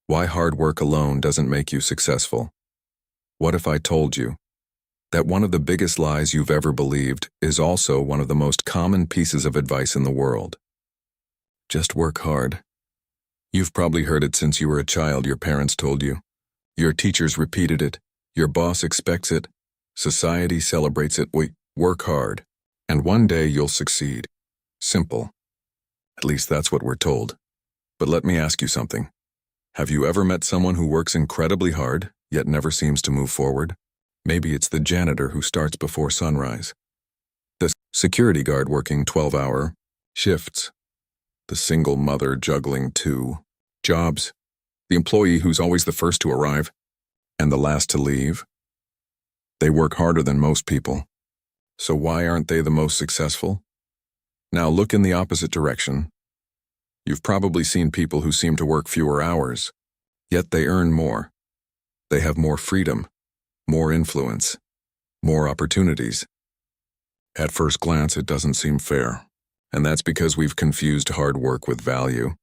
Why hard work alone doesn't make you successful. What if I told you that one of the biggest lies you've ever believed is also one of the most common pieces of advice in the world? Just work hard. You've probably heard it since you were a child. Your parents told you. Your teachers repeated it. Your boss expects it. Society celebrates it. Work hard, and one day you'll succeed. Simple. At least that's what we're told. But let me ask you something. Have you ever met someone who works incredibly hard, yet never seems to move forward? Maybe it's the janitor who starts before sunrise, the security guard working 12-hour shifts, the single mother juggling 2 jobs, the employee who's always the first to arrive and the last to leave. They work harder than most people. So why aren't they the most successful? Now look in the opposite direction. You've probably seen people who seem to work fewer hours, yet they earn more. They have more freedom, more influence, more opportunities. At first glance, it doesn't seem fair, and that's because we've confused hard work with value.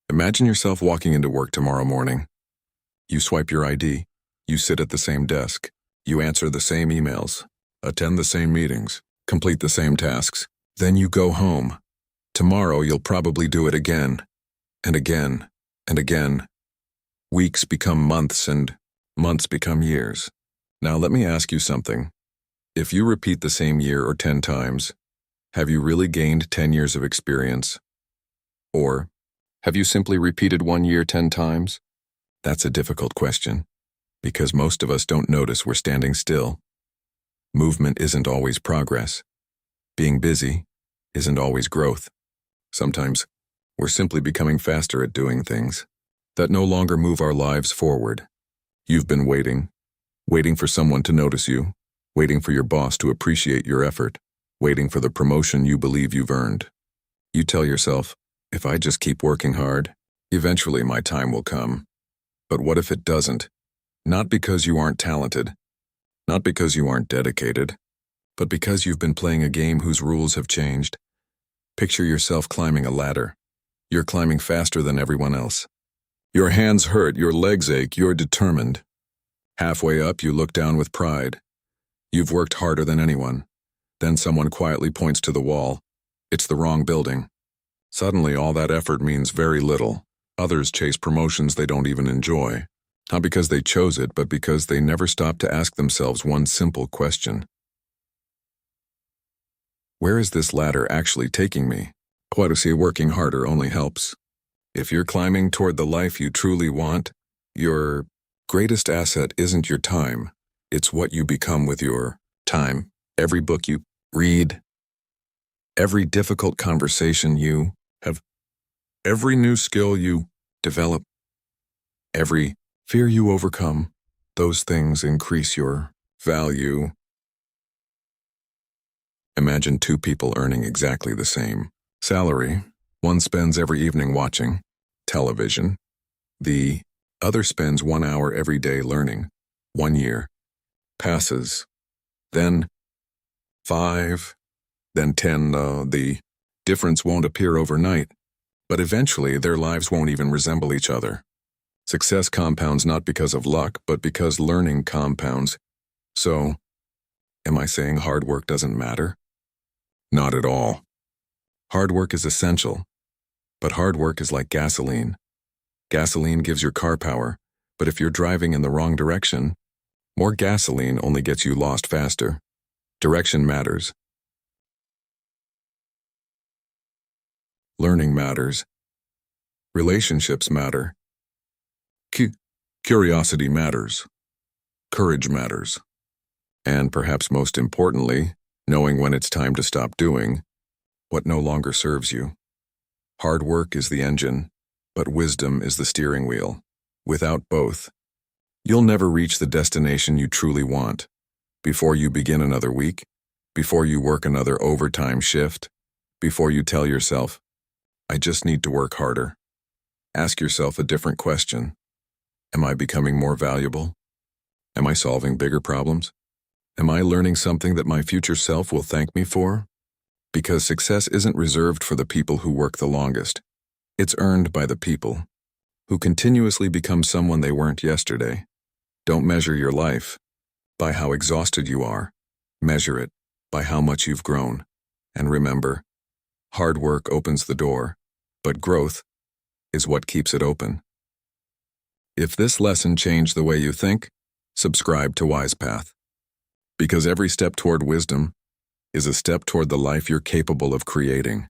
Imagine yourself walking into work tomorrow morning. You swipe your ID, you sit at the same desk, you answer the same emails, attend the same meetings, complete the same tasks. Then you go home. Tomorrow you'll probably do it again, and again, and again. Weeks become months, and months become years. Now let me ask you something. If you repeat the same year or 10 times, have you really gained 10 years of experience? Or have you simply repeated 1 year 10 times? That's a difficult question, because most of us don't notice we're standing still. Movement isn't always progress. Being busy isn't always growth. Sometimes we're simply becoming faster at doing things that no longer move our lives forward. You've been waiting for someone to notice you, waiting for your boss to appreciate your effort, waiting for the promotion you believe you've earned. You tell yourself, if I just keep working hard, eventually my time will come. But what if it doesn't? Not because you aren't talented, not because you aren't dedicated, but because you've been playing a game whose rules have changed. Picture yourself climbing a ladder. You're climbing faster than everyone else. Your hands hurt, your legs ache, you're determined. Halfway up, you look down with pride. You've worked harder than anyone. Then someone quietly points to the wall. It's the wrong building. Suddenly, all that effort means very little. Others chase promotions they don't even enjoy. Not because they chose it, but because they never stop to ask themselves one simple question. Where is this ladder actually taking me? What to say working harder only helps. If you're climbing toward the life you truly want, your greatest asset isn't your time. It's what you become with your time. Every book you read, every difficult conversation you have, every new skill you develop, every fear you overcome, those things increase your value. Imagine 2 people earning exactly the same salary. One spends every evening watching television. The other spends 1 hour every day learning. 1 year passes. Then 5, then 10. The difference won't appear overnight, but eventually their lives won't even resemble each other. Success compounds not because of luck, but because learning compounds. So, am I saying hard work doesn't matter? Not at all. Hard work is essential, but hard work is like gasoline. Gasoline gives your car power, but if you're driving in the wrong direction, more gasoline only gets you lost faster. Direction matters. Learning matters. Relationships matter. Curiosity matters. Courage matters. And perhaps most importantly, knowing when it's time to stop doing what no longer serves you. Hard work is the engine, but wisdom is the steering wheel. Without both, you'll never reach the destination you truly want. Before you begin another week, before you work another overtime shift, before you tell yourself, I just need to work harder, ask yourself a different question. Am I becoming more valuable? Am I solving bigger problems? Am I learning something that my future self will thank me for? Because success isn't reserved for the people who work the longest. It's earned by the people who continuously become someone they weren't yesterday. Don't measure your life by how exhausted you are. Measure it by how much you've grown. And remember, hard work opens the door, but growth is what keeps it open. If this lesson changed the way you think, subscribe to WisePath. Because every step toward wisdom is a step toward the life you're capable of creating.